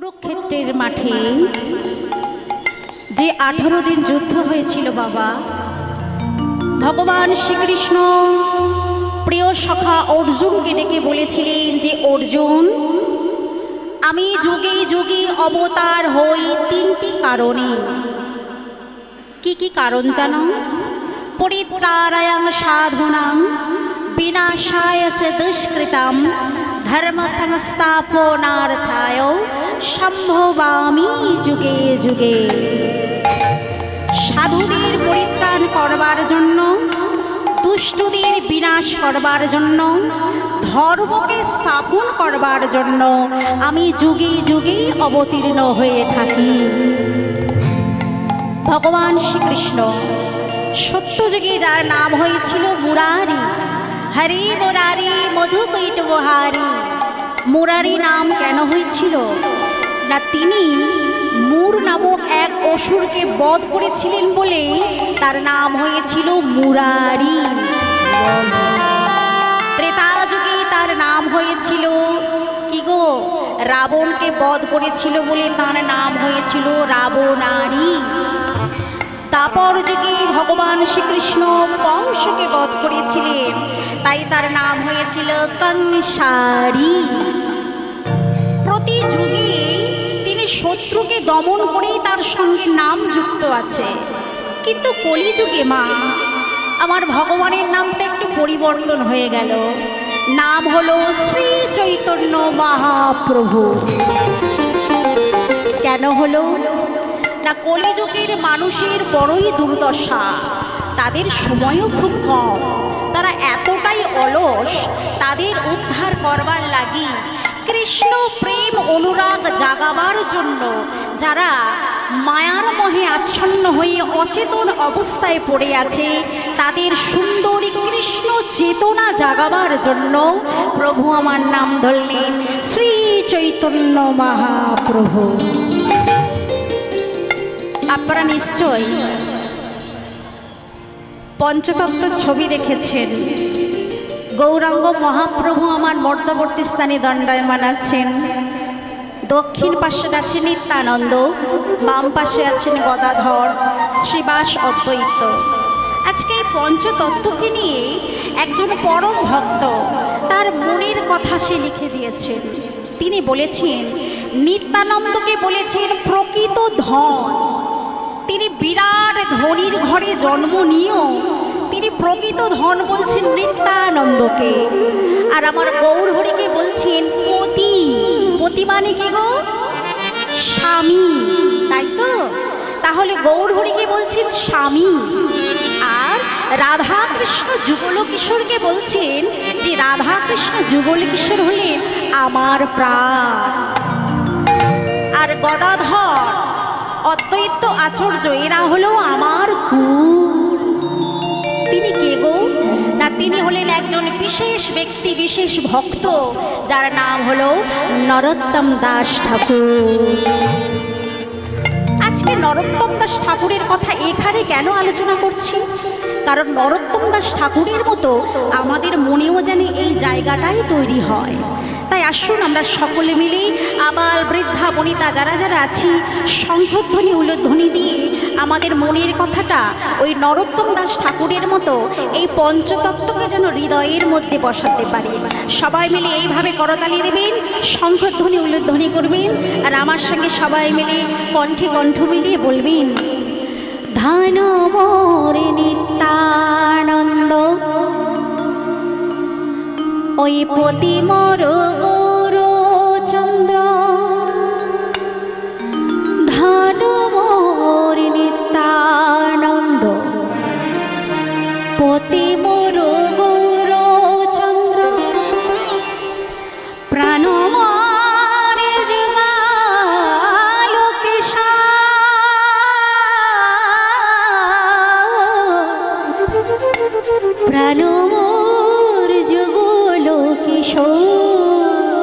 কুরুক্ষেত্রের মাঠে যে 18 দিন যুদ্ধ হয়েছিল বাবা, ভগবান শ্রীকৃষ্ণ প্রিয় সখা অর্জুনকে ডেকে বলেছিলেন যে অর্জুন, আমি যুগে যুগে অবতার হই তিনটি কারণে। কি কি কারণ জানো? পরিত্রাণায় সাধুনাং বিনাশায় চ দুষ্কৃতাম ধর্ম সংস্থাপনার্থায় সম্ভবামি যুগে যুগে। সাধুদের পরিত্রাণ করবার জন্য, দুষ্টদের বিনাশ করবার জন্য, ধর্মকে স্থাপন করবার জন্য আমি যুগে যুগে অবতীর্ণ হয়ে থাকি। ভগবান শ্রীকৃষ্ণ সত্যযুগে যার নাম হয়েছিল মুরারি, হরে মুরারি মধুকৈটবহারী। মুরারি নাম কেন হয়েছিল না, তিনি মূর নামক এক অসুরকে বধ করেছিলেন বলে তার নাম হয়েছিল মুরারি। ত্রেতা যুগে তার নাম হয়েছিল কি গো, রাবণকে বধ করেছিল বলে তার নাম হয়েছিল রাবণারী। তারপর যুগে ভগবান শ্রীকৃষ্ণ কংসকে বধ করেছিলেন, তাই তার নাম হয়েছিল কংসারী। প্রতি যুগে তিনি শত্রুকে দমন করেই তার সঙ্গে নাম যুক্ত আছে। কিন্তু কলিযুগে মা আমার ভগবানের নামটা একটু পরিবর্তন হয়ে গেল, নাম হলো শ্রী চৈতন্য মহাপ্রভু। কেন হলো না, কলিযুগের মানুষের বড়ই দুর্দশা, তাদের সময়ও খুব কম, তারা এতটাই অলস, তাদের উদ্ধার করবার লাগি কৃষ্ণ প্রেম অনুরাগ জাগাবার জন্য যারা মায়ার মোহে আচ্ছন্ন হয়ে অচেতন অবস্থায় পড়ে আছে, তাদের সুন্দরী কৃষ্ণ চেতনা জাগাবার জন্য প্রভু আমার নাম ধরলেন শ্রী চৈতন্য মহাপ্রভু। আপনারা নিশ্চয় পঞ্চতত্ত্ব ছবি দেখেছেন। গৌরাঙ্গ মহাপ্রভু আমার মধ্যবর্তী স্থানে দণ্ডায়মান আছেন, দক্ষিণ পাশে আছেন নিত্যানন্দ, বাম পাশে আছেন গদাধর, শ্রীবাস অদ্বৈত। আজকে এই পঞ্চতত্ত্বকে নিয়ে একজন পরম ভক্ত তার মনের কথা সে লিখে দিয়েছেন। তিনি বলেছেন, নিত্যানন্দকে বলেছেন প্রকৃত ধন। তিনি বিরাট ধনীর ঘরে জন্ম নিয়েও তিনি প্রকৃত ধন বলছেন নিত্যানন্দকে। আর আমার গৌরহরিকে বলছেন পতি। পতি মানে কি গো? স্বামী, তাই তো? তাহলে গৌরহরিকে বলছেন স্বামী। আর রাধা কৃষ্ণ যুগল কিশোরকে বলছেন যে রাধা কৃষ্ণ যুগল কিশোর হলেন আমার প্রাণ। আর গদাধর অদ্বৈত আচার্য এরা হলো আমার কুল। তিনি কে গো না, তিনি হলেন একজন বিশেষ ব্যক্তি, বিশেষ ভক্ত, যার নাম হলো নরোত্তম দাস ঠাকুর। আজকে নরোত্তম দাস ঠাকুরের কথা এখানে কেন আলোচনা করছি? কারণ নরোত্তম দাস ঠাকুরের মতো আমাদের মনেও যেন এই জায়গাটাই তৈরি হয়। তাই আসুন আমরা সকলে মিলে আবাল বৃদ্ধা বনিতা যারা যারা আছি শঙ্খধ্বনি উলধ্বনি দিয়ে আমাদের মনের কথাটা ওই নরোত্তম দাস ঠাকুরের মতো এই পঞ্চতত্ত্বকে যেন হৃদয়ের মধ্যে বসাতে পারি। সবাই মিলে এইভাবে করতালি দেবেন, শঙ্খধ্বনি উলধ্বনি করবেন, আর আমার সঙ্গে সবাই মিলে কণ্ঠে কণ্ঠ মিলিয়ে বলবেন, ধন মোর নিত্যানন্দ ওই পতি মোর গৌরচন্দ্র, ধন মোর নিত্যানন্দ পতি মোর গৌরচন্দ্র, প্রাণ মোর জগালো কেশা, প্রাণ মোর জগলো কিশোর,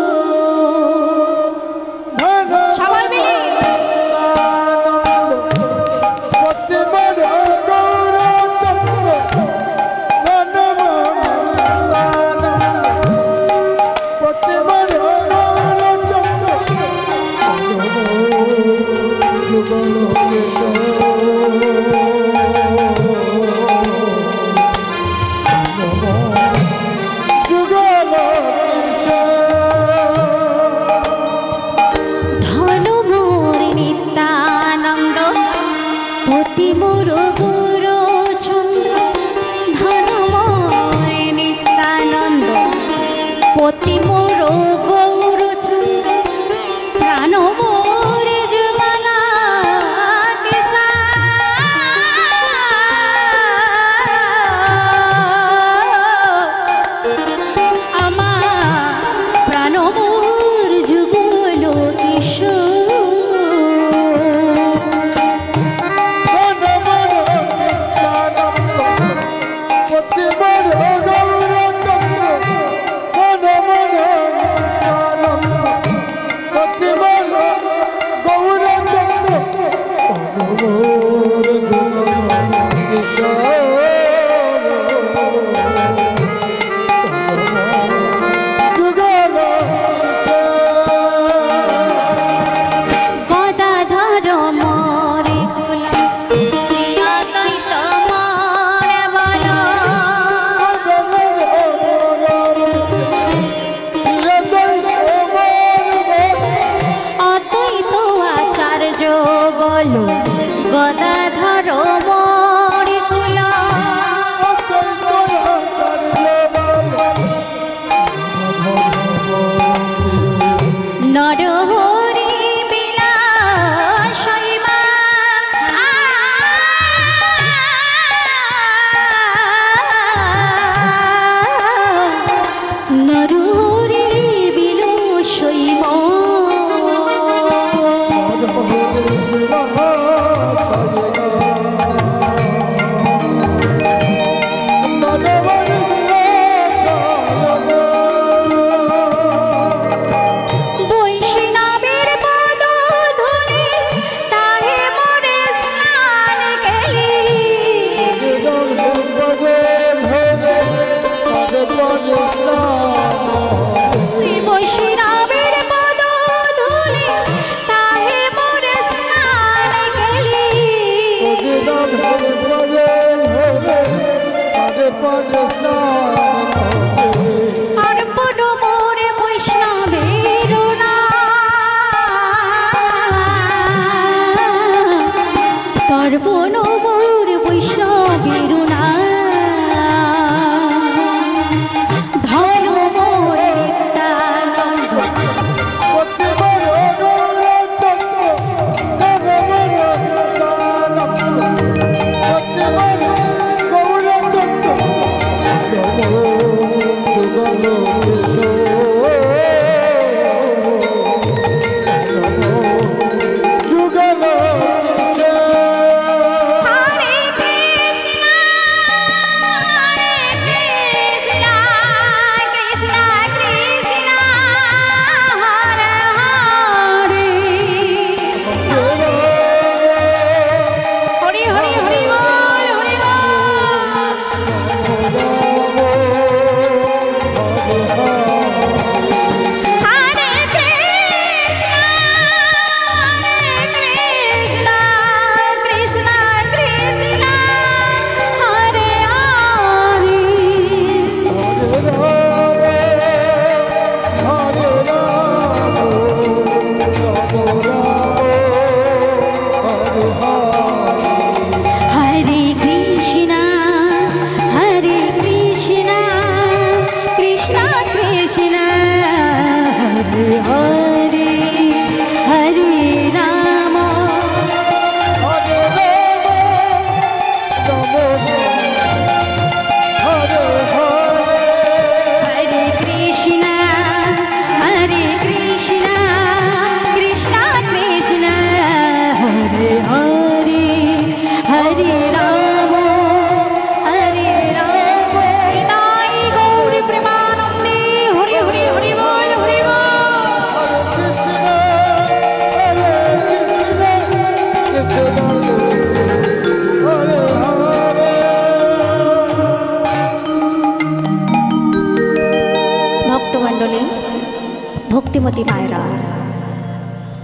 ভক্তিমতী মায়েরা,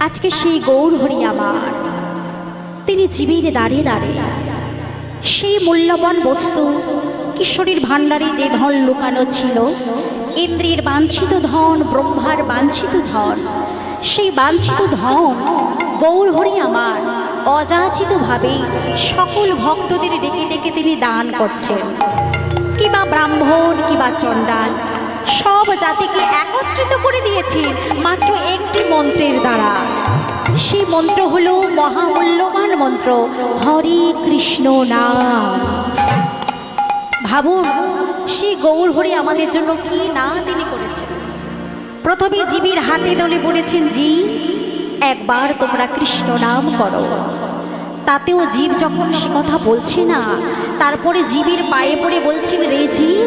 আজকে সেই গৌর হরি আমার তিনি জীবের দাঁড়িয়ে দাঁড়িয়ে সেই মূল্যবান বস্তু কিশোরীর ভাণ্ডারে যে ধন লুকানো ছিল, ইন্দ্রের বাঞ্ছিত ধন, ব্রহ্মার বাঞ্ছিত ধন, সেই বাঞ্ছিত ধন গৌর হরি আমার অযাচিতভাবে সকল ভক্তদের ডেকে ডেকে তিনি দান করছেন। কিবা ব্রাহ্মণ কিবা চণ্ডাল সব জাতিকে একত্রিত করে দিয়েছেন মাত্র একটি মন্ত্রের দ্বারা। সেই মন্ত্র হলো মহামূল্যবান মন্ত্র হরে কৃষ্ণ নাম। ভাবুন সেই গৌর হরি আমাদের জন্য কি না তিনি করেছেন। প্রথমে জীবের হাতে দলে বলেছেন, জীব একবার তোমরা কৃষ্ণ নাম করো। তাতেও জীব যখন সে কথা বলছে না, তারপরে জীবের পায়ে পড়ে বলছেন, রে জীব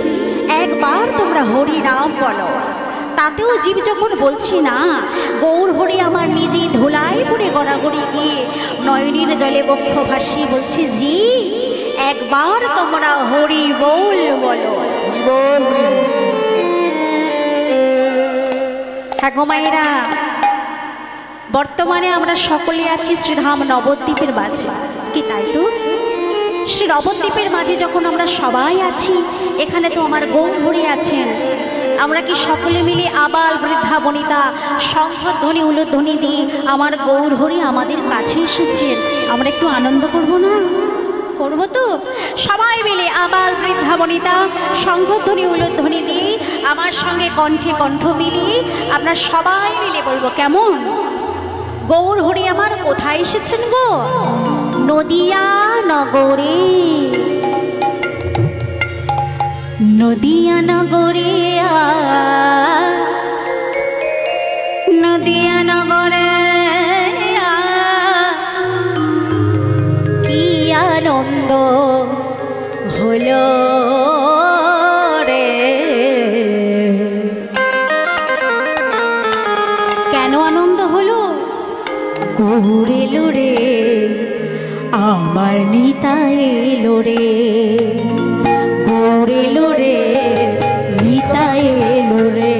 একবার তোমরা হরি নাম বলো। তাতেও জীব যখন বলছি না, গৌর হরি আমার নিজেই ধুলাই পড়ে গড়াগড়ি গিয়ে নয়নীর জলে বক্ষ ভাসি বলছে, জি একবার তোমরা হরি বল বলো। হ্যাঁ গো মায়েরা, বর্তমানে আমরা সকলে আছি শ্রীধাম নবদ্বীপের মাঝে, কি তাই তো? শ্রী নবদ্বীপের মাঝে যখন আমরা সবাই আছি, এখানে তো আমার গৌর হরি আছেন, আমরা কি সকলে মিলে আবাল বৃদ্ধা বনিতা শঙ্খধ্বনি উলুধ্বনি দিয়ে আমার গৌর হরি আমাদের কাছে এসেছেন, আমরা একটু আনন্দ করব না? করবো তো? সবাই মিলে আবাল বৃদ্ধা বনিতা শঙ্খধ্বনি উলুধ্বনি দিয়ে আমার সঙ্গে কণ্ঠে কণ্ঠ মিলিয়ে আমরা সবাই মিলে বলবো, কেমন? গৌর হরি আমার কোথায় এসেছেন গো? নদিয়া নগরে, নদিয়া নগরে, নদিয়া নগরে কি আনন্দ হলো রে। কেন আনন্দ হলো? গৌর এলো রে, আমার নিতাই এলো রে, গৌর এলো রে, নিতাই এলো রে।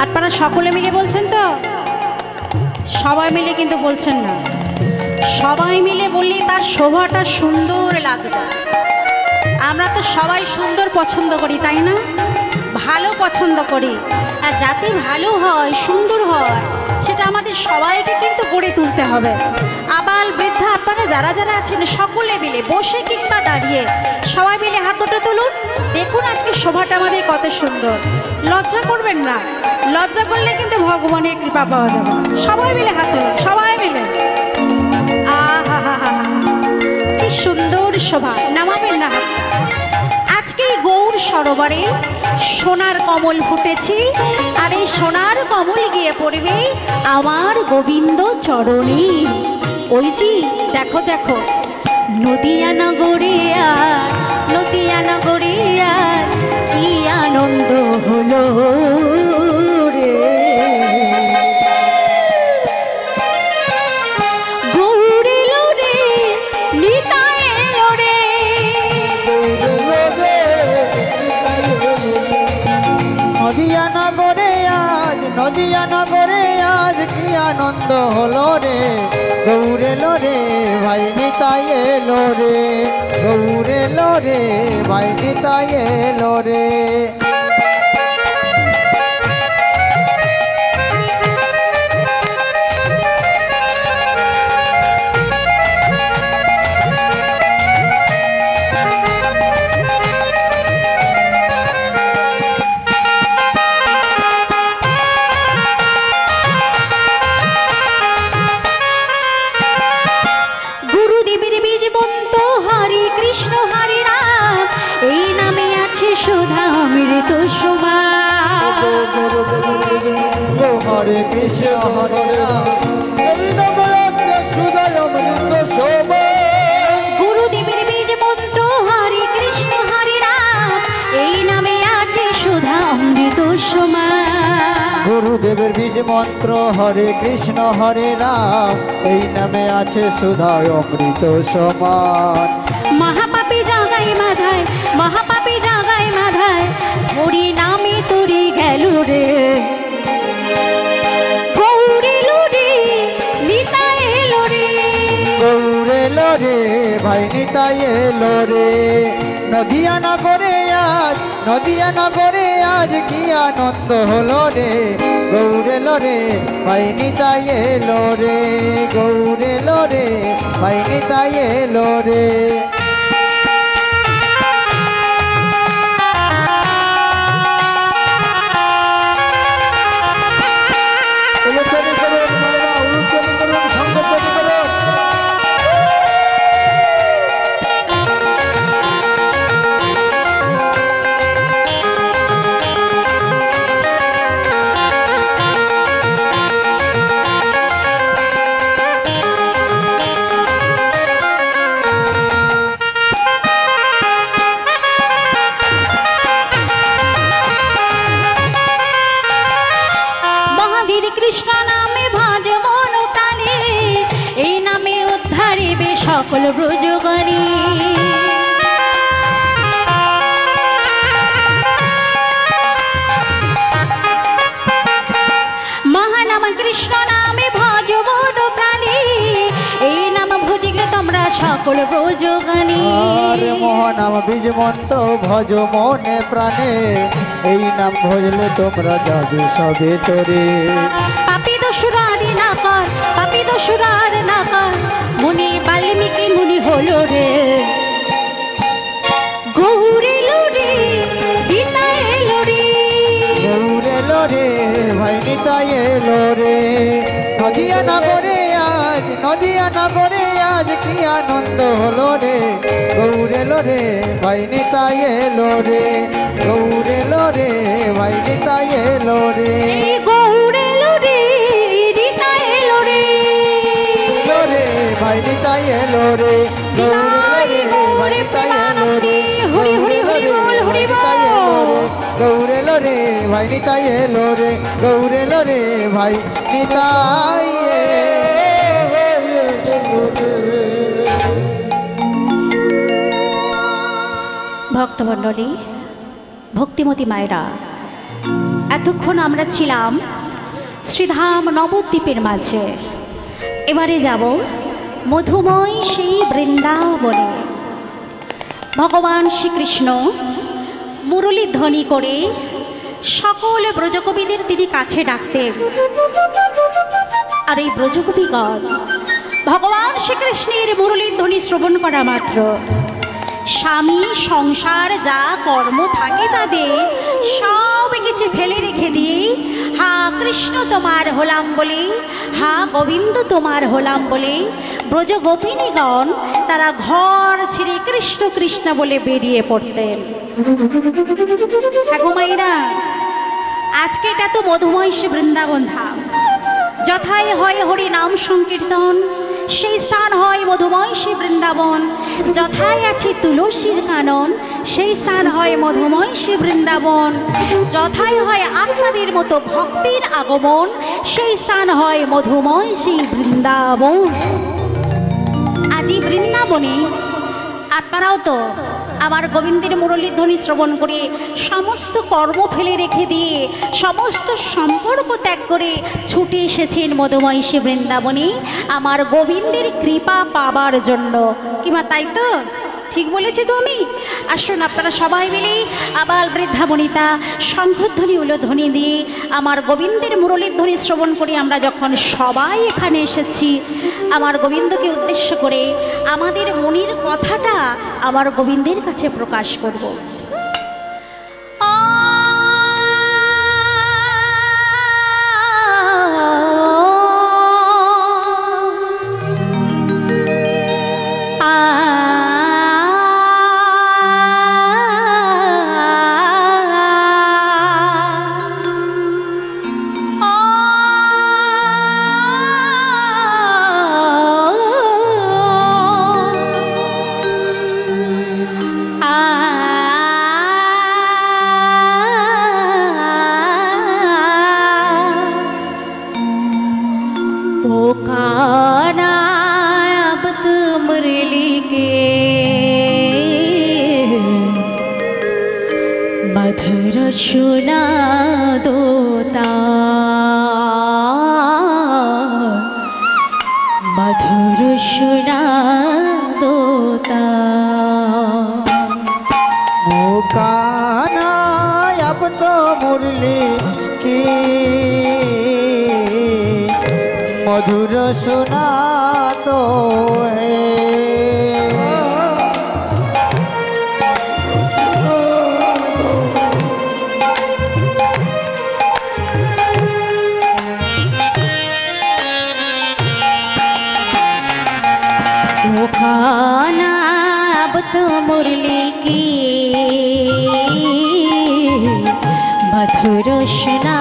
আপনারা সকলে মিলে বলছেন তো? সবাই মিলে কিন্তু বলছেন না, সবাই মিলে বললে তার শোভাটা সুন্দর লাগবে। আমরা তো সবাই সুন্দর পছন্দ করি, তাই না? ভালো পছন্দ করি, আর যাতে ভালো হয় সুন্দর হয় সেটা আমাদের সবাইকে কিন্তু গড়ে তুলতে হবে। আবাল বৃদ্ধা আপনারা যারা যারা আছেন সকলে মিলে বসে কিংবা দাঁড়িয়ে সবাই মিলে হাত দুটো তুলুন, দেখুন আজকে শোভাটা আমাদের কত সুন্দর। লজ্জা করবেন না, লজ্জা করলে কিন্তু ভগবানের কৃপা পাওয়া যাবে। সবাই মিলে হাত তুলুন, সবাই মিলে। আহা হা হা, কি সুন্দর শোভা! নামাবেন না হাত। আজকে এই গৌর সরোবরে সোনার কমল ফুটেছে, আর এই সোনার কমল গিয়ে পড়বে আমার গোবিন্দ চরণে। ওই জি দেখো দেখো, নদিয়া নগরিয়া, নদিয়া নগরিয়া কি আনন্দ হলো রে। গৌর এলো রে, নিতাই এলো রে, নদিয়া নগরে আজ, নদিয়া নগরে আজ কি আনন্দ হলো রে। গৌর এলো রে, ভাই নিতাই এলো রে, গৌর এলো রে, ভাই নিতাই এলো রে। হরে কৃষ্ণ হরে রাম, এই নামে আছে সুধা অমৃত শোভা। গুরুদেবের বীজ মন্ত্র হরে কৃষ্ণ হরে রাম, এই নামে আছে সুধা অমৃত সমান। গুরুদেবের বীজ মন্ত্র হরে কৃষ্ণ হরে রাম, এই নামে আছে সুধা অমৃত সমান। মহাপাপী জাগাই মাধায়, মহাপাপী জাগাই মাধায়, হরি নামে তোরি গেল রে। গৌর এলো রে, নিতাই এলো রে, গৌর এলো রে, ভাই নিতাই এলো রে। নদিয়া নগরে আজ, নদিয়া নগরে আজ কি আনন্দ হলো রে। গৌর এলো রে, ভাই নিতাই এলো রে, গৌর এলো রে, ভাই নিতাই এলো রে। ব্রজগানী। মহানাম কৃষ্ণ নামে ভজ মন প্রাণী, এই নাম ভজিলে তোমরা সকল ব্রজগানী। আরে মহানাম বীজ মন্ত্র ভজ মনে প্রাণে, এই নাম ভজলে তোমরা যাবে সবে তোরে। পাপি দোষরার না কর, পাপি দোষরার না কর, মুনি বাল্মীকি মুনি হলো রে। গৌর এলো রে, গীতা এলো রে, গৌর এলো রে, ভাই নিতাই এলো রে। নদিয়া নগরে আজ, নদিয়া নগরে আজ কি আনন্দ হলো রে। গৌর এলো রে, ভাই নিতাই এলো রে। গৌর এলো রে, ভাই নিতাই এলো রে। এই গৌর এলো রে, গীতা এলো রে। এলো রে, ভাই নিতাই এলো রে। গৌর এলো রে, ভাই নিতাই এলো রে। হরি হরি হরি বল, হরি বল। গৌর এলো রে, ভাই নিতাই এলো রে। গৌর এলো রে, ভাই নিতাই এলো রে। ভক্তমণ্ডলী, ভক্তিমতী মায়েরা, এতক্ষণ আমরা ছিলাম শ্রীধাম নবদ্বীপের মাঝে। এবারে যাব মধুময় সেই বৃন্দাবনে। ভগবান শ্রীকৃষ্ণ মুরলী ধ্বনি করে সকল ব্রজকবিদের তিনি কাছে ডাকতেন। আর এই ব্রজকবিগণ ভগবান শ্রীকৃষ্ণের মুরলীর ধ্বনি শ্রবণ করা মাত্র স্বামী সংসার যা কর্ম থাকে তাদের সব কিছু ফেলে রেখে দিয়ে হা কৃষ্ণ তোমার হলাম বলে, হা গোবিন্দ তোমার হলাম বলে ব্রজ গোপিনীগণ তারা ঘর ছেড়ে কৃষ্ণ কৃষ্ণ বলে বেরিয়ে পড়তেন। হ্যাঁ গো মাইরা, আজকে এটা তো মধুময় বৃন্দাবন ধাম। যথাই হয় হরি নাম সংকীর্তন, সেই স্থান হয় মধুময় বৃন্দাবন। যথাই আছে তুলসীর কানন, সেই স্থান হয় মধুময় বৃন্দাবন। যথাই হয় আপনাদের মতো ভক্তির আগমন, সেই স্থান হয় মধুময় বৃন্দাবন। আজি বৃন্দাবনে আপনারাও তো আমার গোবিন্দের মুরলীর ধ্বনি শ্রবণ করে সমস্ত কর্ম ফেলে রেখে দিয়ে সমস্ত সম্পর্ক ত্যাগ করে ছুটে এসেছেন মধুময় বৃন্দাবনে আমার গোবিন্দের কৃপা পাবার জন্য। কিংবা তাই তো? ঠিক বলেছি তো আমি? আসুন আপনারা সবাই মিলে আবাল বৃদ্ধা বনিতা শঙ্খধ্বনি উলধ্বনি দিয়ে আমার গোবিন্দের মুরলীর ধ্বনি শ্রবণ করে আমরা যখন সবাই এখানে এসেছি, আমার গোবিন্দকে উদ্দেশ্য করে আমাদের মনের কথাটা আমার গোবিন্দের কাছে প্রকাশ করব। मधुर सुना दोता, मधुर सुना दोता। मुकाना अब तो मुरली की मधुर सुना तो है। मुखाना अब तो मुरली की मधुर सुना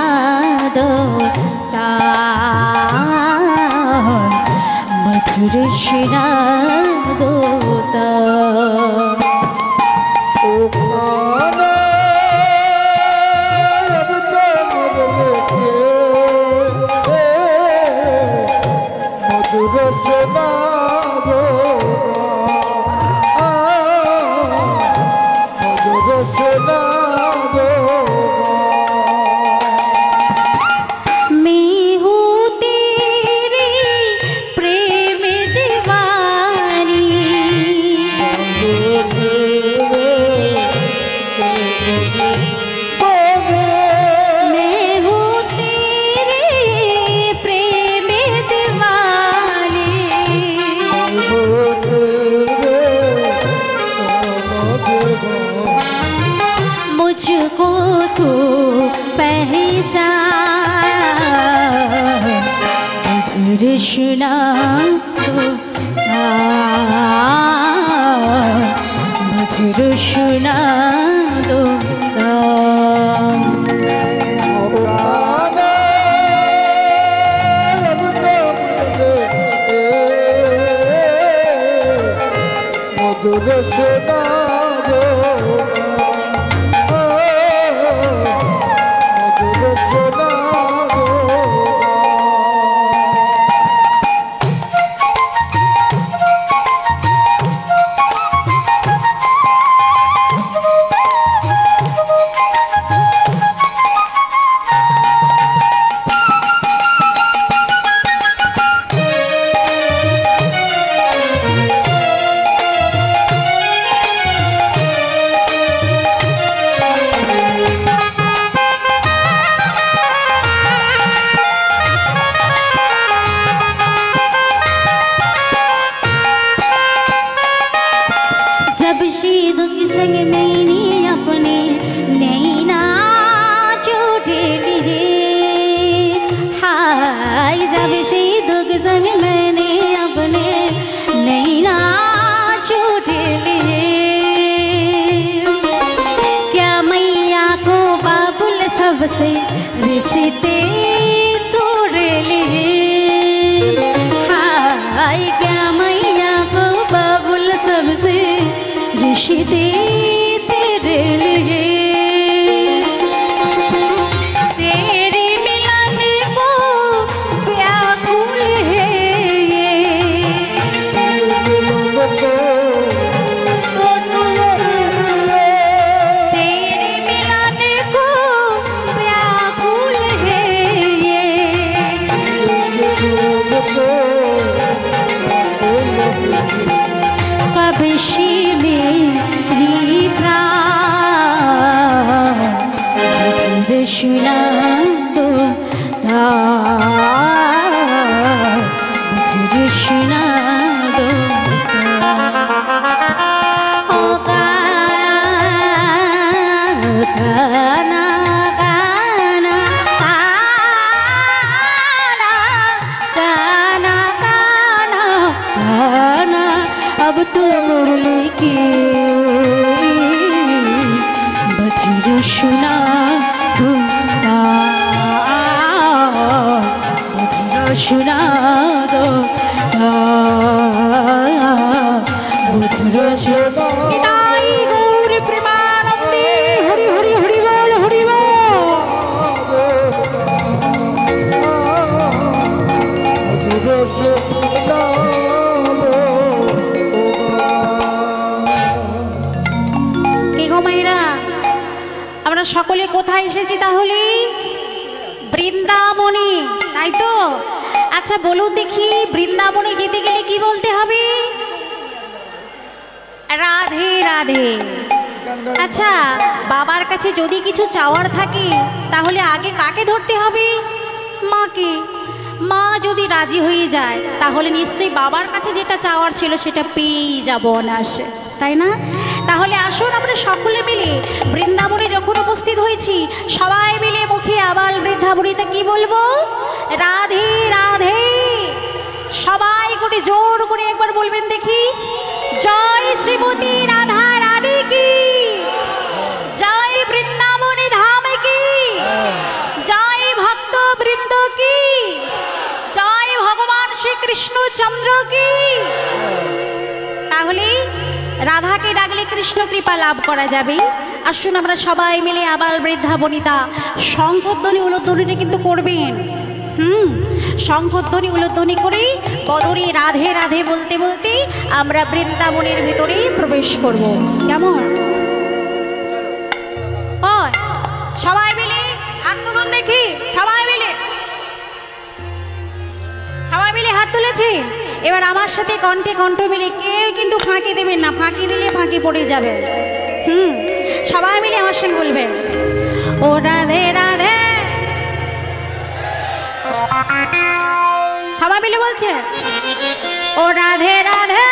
दो, मधुर सुना दो। मधुर सुना दो। तू पहचान कृष्णा कृष्णा दो से रिश्ते तोड़ लिए हाय क्या मैया को बाबुल सबसे रिश्ते तेरे लिए तेरी मिलन को व्याकुल है ये कबिशी मेरी प्राण कृष्णा दो कृष्णा दो ओ गाना गाना गाना गाना गाना अब तो मुरली की बधिर सुना दूंगा बधिर सुना दो बधिर सुना निताई गौर प्रेमानंदी हरि हरि हरि बोल हरि बोल সকলে কোথায় এসেছি তাহলে বৃন্দাবনে তাই তো আচ্ছা বলুন দেখি বৃন্দাবনে যেতে গেলে কি বলতে হবে রাধে রাধে আচ্ছা বাবার কাছে যদি কিছু চাওয়ার থাকে তাহলে আগে কাকে ধরতে হবে মাকে মা যদি রাজি হয়ে যায় তাহলে নিশ্চয়ই বাবার কাছে যেটা চাওয়ার ছিল সেটা পেয়েই যাব অনায়াসে তাই না তাহলে আসুন আমরা সকলে মিলে বৃন্দাবনে যখন উপস্থিত হয়েছি সবাই মিলে মুখে আবাল বৃদ্ধাবনিতা কি বলবো রাধে রাধে সবাই করে জোর করে একবার বলবেন দেখি জয় শ্রীমতী রাধা রানী কি জয় বৃন্দাবনী ধাম কি জয় ভক্ত বৃন্দ কি জয় ভগবান শ্রীকৃষ্ণ চন্দ্র কি তাহলে রাধাকে ডাকলে কৃষ্ণ কৃপা লাভ করা যাবে আসুন আমরা সবাই মিলে আবাল বৃদ্ধা বনিতা শঙ্খধ্বনি উলধ্বনিটা কিন্তু করবেন শঙ্খধ্বনি উলধ্বনি করে বদরে রাধে রাধে বলতে বলতে আমরা বৃন্দাবনের ভিতরে প্রবেশ করব কেমন সবাই মিলে হাত তুলুন দেখি সবাই মিলে হাত তুলেছেন এবার আমার সাথে কণ্ঠে কণ্ঠ মিলে কেউ কিন্তু ফাঁকি দেবেন না ফাঁকি দিলে ফাঁকি পড়ে যাবে সবাই মিলে আমার সঙ্গে বলবেন ও রাধে রাধে সবাই মিলে বলছে ও রাধে রাধে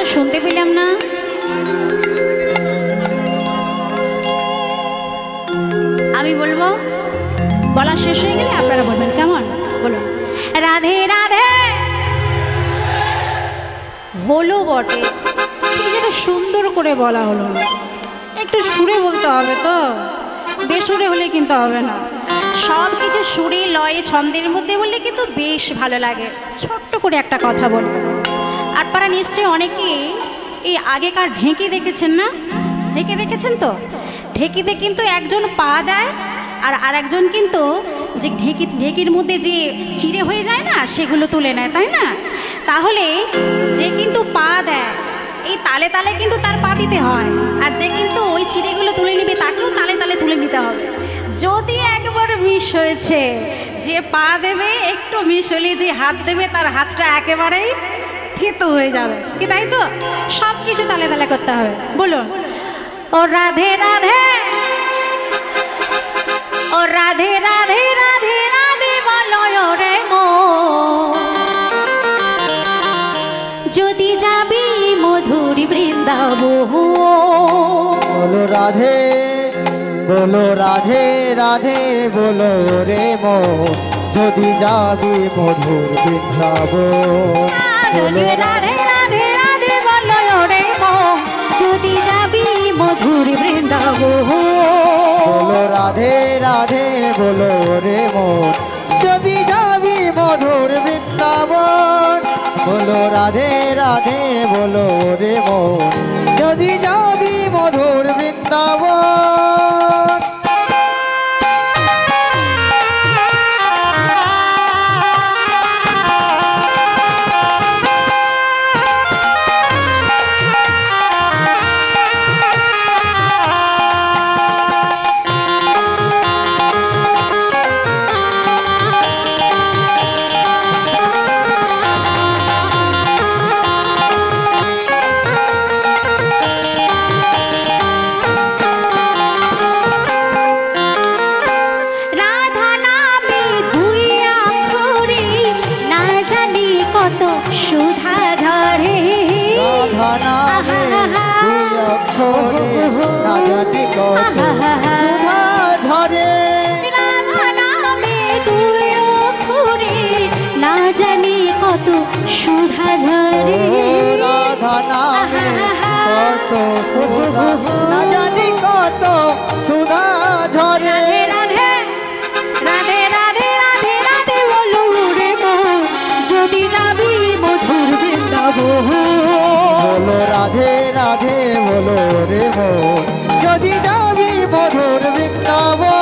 তো শুনতে পেলাম না। আমি বলবো, বলা শেষ হয়ে গেলে আপনারা বলবেন, কেমন? বলুন, রাধে রাধে। হলো বটে, কিন্তু যেটা সুন্দর করে বলা হলো না। একটু সুরে বলতে হবে তো, বেসুরে হলে কিন্তু হবে না। সব কিছু সুরে লয়ে ছন্দের মধ্যে বললে কিন্তু বেশ ভালো লাগে। ছোট্ট করে একটা কথা বলবো, আপনারা নিশ্চয়ই অনেকেই এই আগেকার ঢেঁকি দেখেছেন না? ঢেঁকি দেখেছেন তো? ঢেঁকিতে কিন্তু একজন পা দেয়, আর আরেকজন কিন্তু যে ঢেঁকির মধ্যে যে চিড়ে হয়ে যায় না, সেগুলো তুলে নেয়, তাই না? তাহলে যে কিন্তু পা দেয়, এই তালে তালে কিন্তু তার পা দিতে হয়, আর যে কিন্তু ওই চিড়েগুলো তুলে নিবে তাকেও তালে তালে তুলে নিতে হবে। যদি একবার মিস হয়েছে, যে পা দেবে একটু মিস হলে যে হাত দেবে, তার হাতটা একেবারেই থেতো হয়ে যাবে, কি তাই তো? সব কিছু তালে তালে করতে হবে। বলুন, ও রাধে রাধে, ও রাধে রাধে রাধে রাধে বলো রে মো, যদি যাবি মধুর বৃন্দাবন। বলো রাধে, বলো রাধে রাধে বলো রে মো, যদি যাবি মধুর বৃন্দাবন। বলো রাধে রাধে রাধে বলো রে মো, যদি যাবি মধুর বৃন্দাবন। বলো রাধে রাধে বলো রে মো, যদি যাবি মধুর বৃন্দাবন। বলো রাধে রাধে বলো রে মো, যদি যাবি মধুর বৃন্দাবন। না জানি কত সুধা ঝরে। রাধে রাধে রাধে রাধে রাধে বলো রে মো, যদি যাবি মধুর বৃন্দাবন। বলো রাধে রাধে বলো রে মো, যদি যাবি মধুর বৃন্দাবন।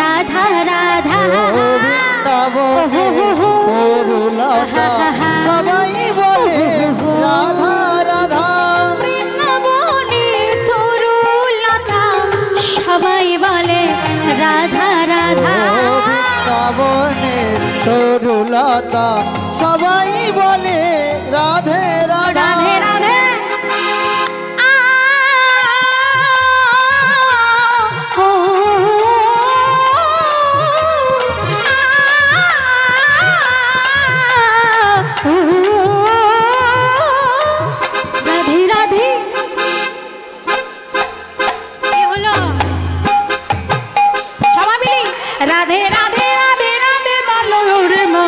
রাধা রাধা, সবাই বলে রাধা রাধা। বৃন্দাবনে তরুলতা, সবাই বলে রাধা রাধা। বৃন্দাবনে তরুলতা, সবাই বলে রাধে রাধা। রাধে রাধে রাধে রাধে রাধে রাধে বলো রে মো,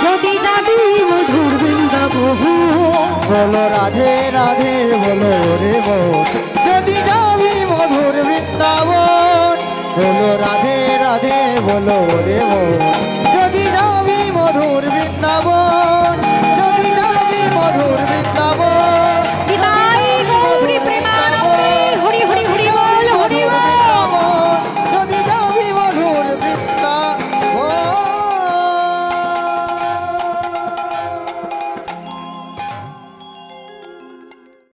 যদি যাবি মধুর বৃন্দাবন। বলো রাধে রাধে বলো রে মো, যদি যাবি মধুর বৃন্দাবন। বলো রাধে রাধে বলো রে মো, যদি যাবি মধুর বৃন্দাবন।